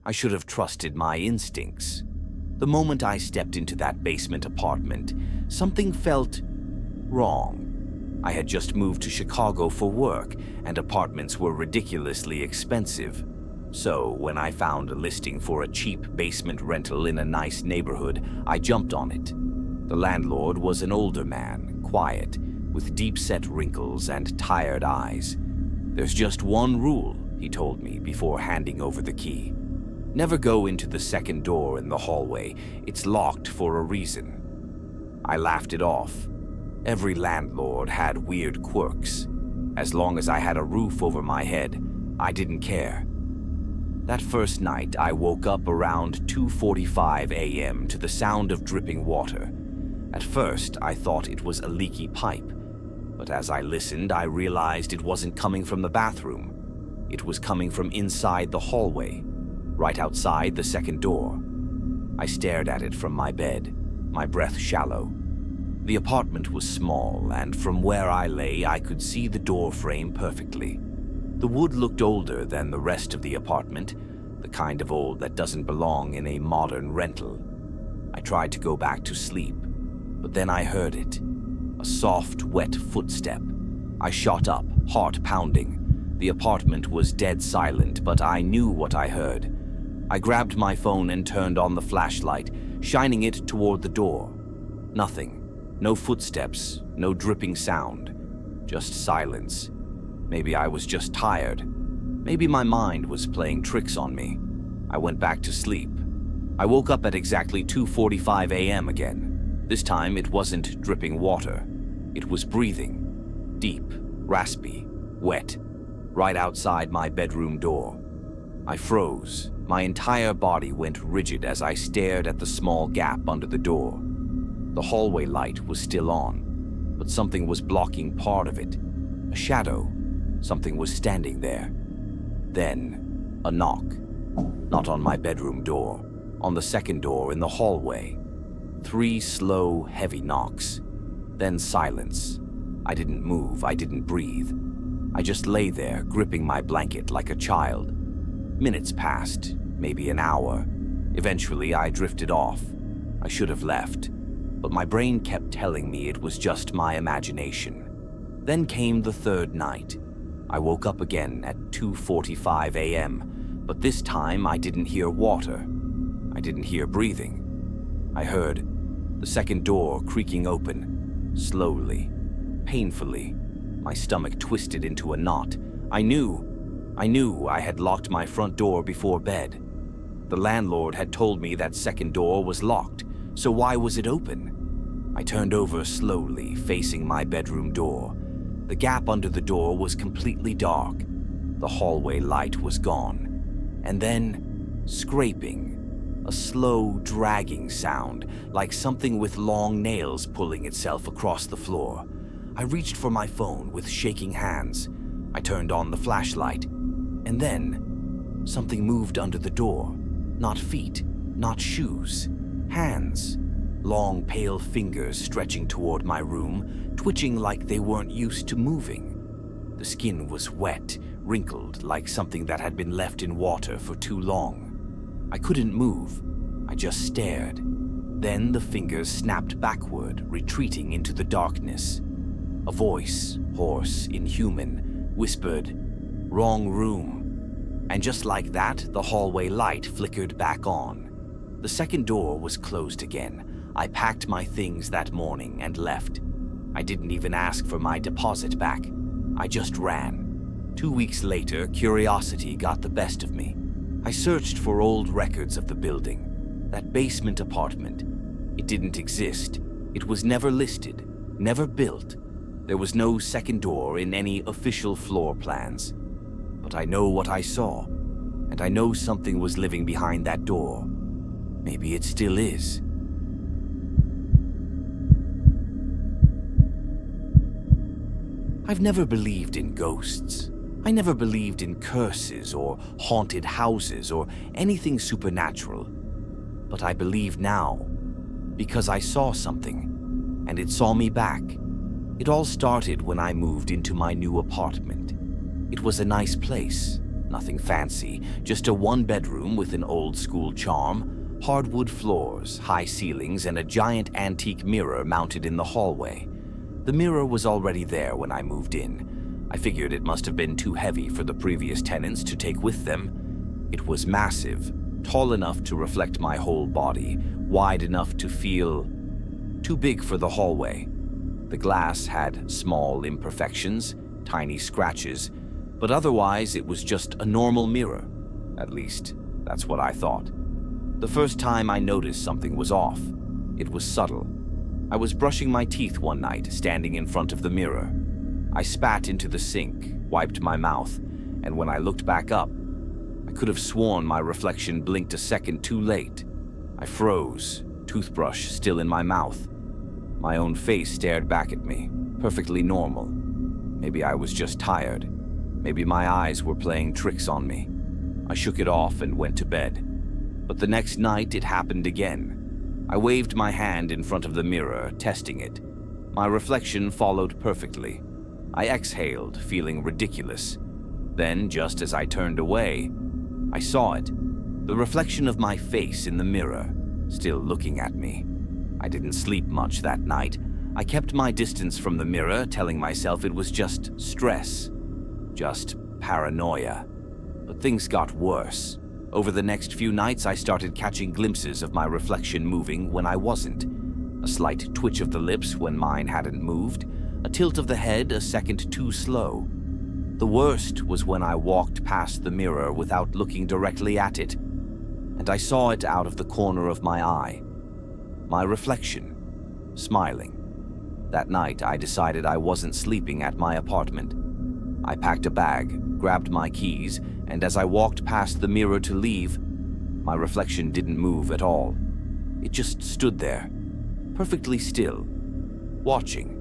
I should have trusted my instincts. The moment I stepped into that basement apartment, something felt wrong. I had just moved to Chicago for work, and apartments were ridiculously expensive. So, when I found a listing for a cheap basement rental in a nice neighborhood, I jumped on it. The landlord was an older man, quiet, with deep-set wrinkles and tired eyes. "There's just one rule," he told me before handing over the key. "Never go into the second door in the hallway. It's locked for a reason." I laughed it off. Every landlord had weird quirks. As long as I had a roof over my head, I didn't care. That first night, I woke up around 2:45 a.m. to the sound of dripping water. At first, I thought it was a leaky pipe, but as I listened, I realized it wasn't coming from the bathroom. It was coming from inside the hallway, right outside the second door. I stared at it from my bed, my breath shallow. The apartment was small, and from where I lay, I could see the door frame perfectly. The wood looked older than the rest of the apartment, the kind of old that doesn't belong in a modern rental. I tried to go back to sleep, but then I heard it. A soft, wet footstep. I shot up, heart pounding. The apartment was dead silent, but I knew what I heard. I grabbed my phone and turned on the flashlight, shining it toward the door. Nothing. No footsteps, no dripping sound. Just silence. Maybe I was just tired. Maybe my mind was playing tricks on me. I went back to sleep. I woke up at exactly 2:45 a.m. again. This time it wasn't dripping water. It was breathing. Deep, raspy, wet, right outside my bedroom door. I froze. My entire body went rigid as I stared at the small gap under the door. The hallway light was still on, but something was blocking part of it. A shadow. Something was standing there. Then, a knock. Not on my bedroom door, on the second door in the hallway. 3 slow, heavy knocks. Then silence. I didn't move, I didn't breathe. I just lay there, gripping my blanket like a child. Minutes passed, maybe an hour. Eventually, I drifted off. I should have left, but my brain kept telling me it was just my imagination. Then came the third night. I woke up again at 2:45 a.m., but this time I didn't hear water. I didn't hear breathing. I heard the second door creaking open, slowly, painfully. My stomach twisted into a knot. I knew I had locked my front door before bed. The landlord had told me that second door was locked, so why was it open? I turned over slowly, facing my bedroom door. The gap under the door was completely dark. The hallway light was gone. And then, scraping. A slow, dragging sound, like something with long nails pulling itself across the floor. I reached for my phone with shaking hands. I turned on the flashlight. And then, something moved under the door. Not feet, not shoes. Hands. Long, pale fingers stretching toward my room, twitching like they weren't used to moving. The skin was wet, wrinkled like something that had been left in water for too long. I couldn't move. I just stared. Then the fingers snapped backward, retreating into the darkness. A voice, hoarse, inhuman, whispered, "Wrong room." And just like that, the hallway light flickered back on. The second door was closed again. I packed my things that morning and left. I didn't even ask for my deposit back. I just ran. 2 weeks later, curiosity got the best of me. I searched for old records of the building. That basement apartment. It didn't exist. It was never listed, never built. There was no second door in any official floor plans. But I know what I saw, and I know something was living behind that door. Maybe it still is. I've never believed in ghosts. I never believed in curses or haunted houses or anything supernatural. But I believe now, because I saw something, and it saw me back. It all started when I moved into my new apartment. It was a nice place, Nothing fancy, just a one-bedroom with an old-school charm, hardwood floors, high ceilings, and a giant antique mirror mounted in the hallway. The mirror was already there when I moved in. I figured it must have been too heavy for the previous tenants to take with them. It was massive, tall enough to reflect my whole body, wide enough to feel too big for the hallway. The glass had small imperfections, tiny scratches, but otherwise it was just a normal mirror. At least, that's what I thought. The first time I noticed something was off, it was subtle. I was brushing my teeth one night, standing in front of the mirror. I spat into the sink, wiped my mouth, and when I looked back up, I could have sworn my reflection blinked a second too late. I froze, toothbrush still in my mouth. My own face stared back at me, perfectly normal. Maybe I was just tired. Maybe my eyes were playing tricks on me. I shook it off and went to bed. But the next night it happened again. I waved my hand in front of the mirror, testing it. My reflection followed perfectly. I exhaled, feeling ridiculous. Then, just as I turned away, I saw it. The reflection of my face in the mirror, still looking at me. I didn't sleep much that night. I kept my distance from the mirror, telling myself it was just stress, just paranoia. But things got worse. Over the next few nights, I started catching glimpses of my reflection moving when I wasn't. A slight twitch of the lips when mine hadn't moved, a tilt of the head a second too slow. The worst was when I walked past the mirror without looking directly at it, and I saw it out of the corner of my eye. My reflection, smiling. That night, I decided I wasn't sleeping at my apartment. I packed a bag, grabbed my keys, and as I walked past the mirror to leave, my reflection didn't move at all. It just stood there, perfectly still, watching.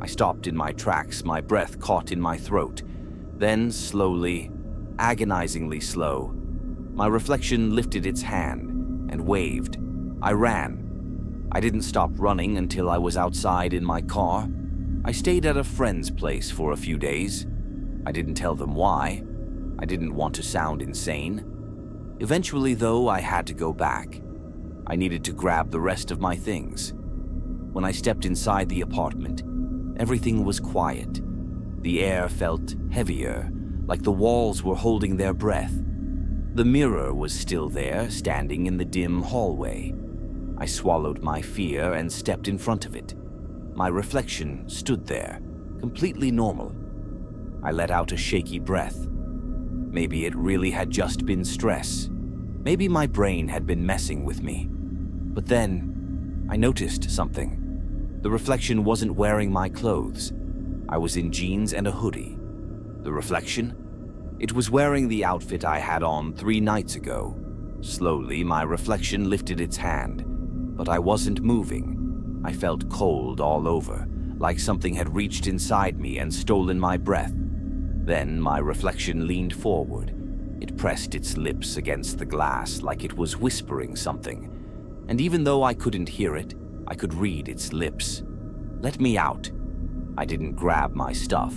I stopped in my tracks, my breath caught in my throat. Then, slowly, agonizingly slow, my reflection lifted its hand and waved. I ran. I didn't stop running until I was outside in my car. I stayed at a friend's place for a few days. I didn't tell them why. I didn't want to sound insane. Eventually, though, I had to go back. I needed to grab the rest of my things. When I stepped inside the apartment, everything was quiet. The air felt heavier, like the walls were holding their breath. The mirror was still there, standing in the dim hallway. I swallowed my fear and stepped in front of it. My reflection stood there, completely normal. I let out a shaky breath. Maybe it really had just been stress. Maybe my brain had been messing with me. But then, I noticed something. The reflection wasn't wearing my clothes. I was in jeans and a hoodie. The reflection? It was wearing the outfit I had on 3 nights ago. Slowly, my reflection lifted its hand, but I wasn't moving. I felt cold all over, like something had reached inside me and stolen my breath. Then my reflection leaned forward. It pressed its lips against the glass like it was whispering something. And even though I couldn't hear it, I could read its lips. Let me out. I didn't grab my stuff.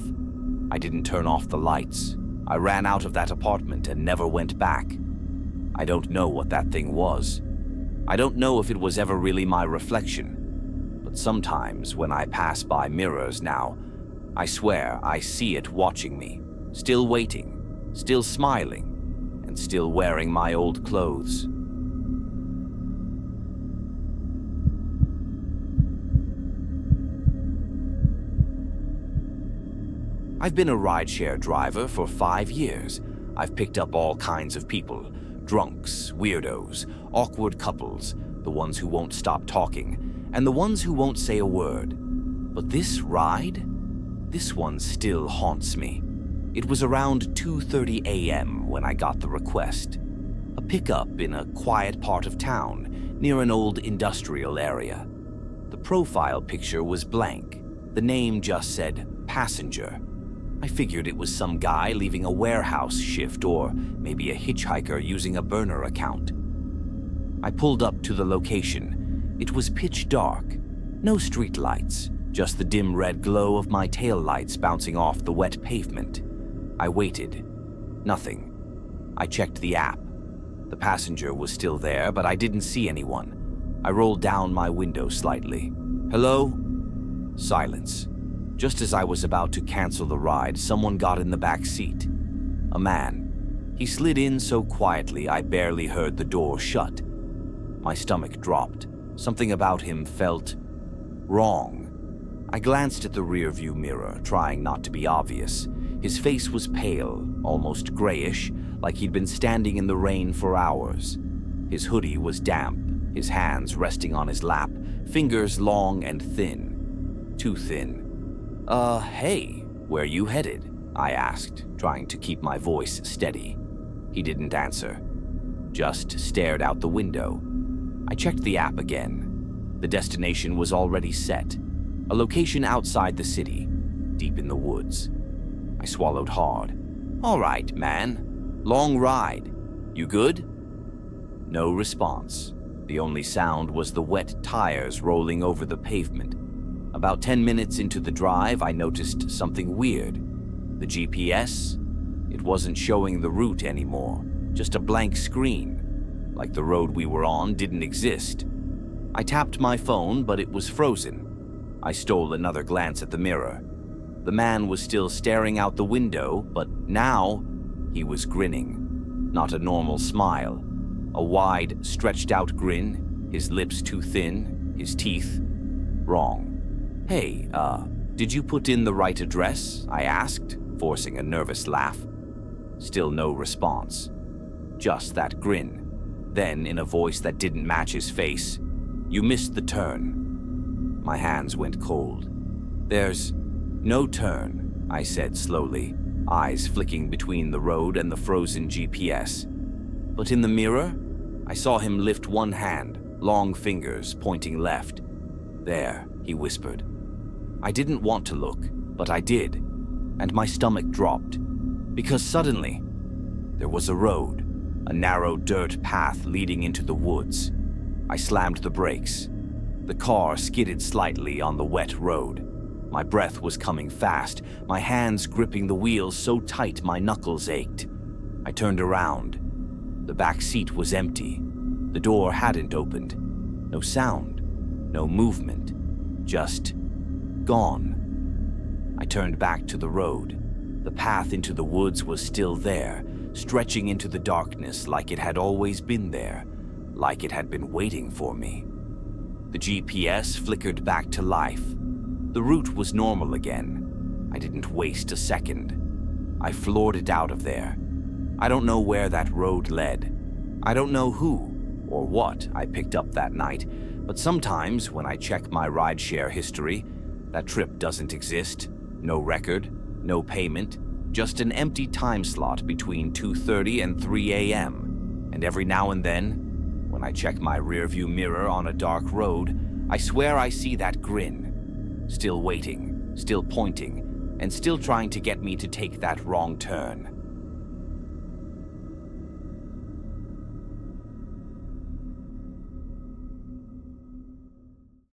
I didn't turn off the lights. I ran out of that apartment and never went back. I don't know what that thing was. I don't know if it was ever really my reflection. But sometimes when I pass by mirrors now, I swear I see it watching me, still waiting, still smiling, and still wearing my old clothes. I've been a rideshare driver for 5 years. I've picked up all kinds of people, drunks, weirdos, awkward couples, the ones who won't stop talking, and the ones who won't say a word. But this ride? This one still haunts me. It was around 2:30 a.m. when I got the request. A pickup in a quiet part of town, near an old industrial area. The profile picture was blank. The name just said, passenger. I figured it was some guy leaving a warehouse shift or maybe a hitchhiker using a burner account. I pulled up to the location. It was pitch dark. No street lights, just the dim red glow of my taillights bouncing off the wet pavement. I waited. Nothing. I checked the app. The passenger was still there, but I didn't see anyone. I rolled down my window slightly. Hello? Silence. Just as I was about to cancel the ride, someone got in the back seat. A man. He slid in so quietly I barely heard the door shut. My stomach dropped. Something about him felt wrong. I glanced at the rearview mirror, trying not to be obvious. His face was pale, almost grayish, like he'd been standing in the rain for hours. His hoodie was damp, his hands resting on his lap, fingers long and thin. Too thin. Hey, where you headed? I asked, trying to keep my voice steady. He didn't answer, just stared out the window. I checked the app again. The destination was already set. A location outside the city, deep in the woods. I swallowed hard. All right, man. Long ride. You good? No response. The only sound was the wet tires rolling over the pavement. About 10 minutes into the drive, I noticed something weird. The GPS? It wasn't showing the route anymore, just a blank screen, like the road we were on didn't exist. I tapped my phone, but it was frozen. I stole another glance at the mirror. The man was still staring out the window, but now he was grinning. Not a normal smile. A wide, stretched-out grin, his lips too thin, his teeth wrong. Hey, did you put in the right address? I asked, forcing a nervous laugh. Still no response. Just that grin. Then, in a voice that didn't match his face, you missed the turn. My hands went cold. There's no turn, I said slowly, eyes flicking between the road and the frozen GPS. But in the mirror, I saw him lift one hand, long fingers pointing left. There, he whispered. I didn't want to look, but I did, and my stomach dropped, because suddenly, there was a road, a narrow dirt path leading into the woods. I slammed the brakes. The car skidded slightly on the wet road. My breath was coming fast, my hands gripping the wheels so tight my knuckles ached. I turned around. The back seat was empty. The door hadn't opened. No sound, no movement, just gone. I turned back to the road. The path into the woods was still there, stretching into the darkness like it had always been there, like it had been waiting for me. The GPS flickered back to life. The route was normal again. I didn't waste a second. I floored it out of there. I don't know where that road led. I don't know who or what I picked up that night, but sometimes when I check my rideshare history, that trip doesn't exist. No record, no payment, just an empty time slot between 2:30 and 3 a.m. And every now and then, when I check my rearview mirror on a dark road, I swear I see that grin. Still waiting, still pointing, and still trying to get me to take that wrong turn.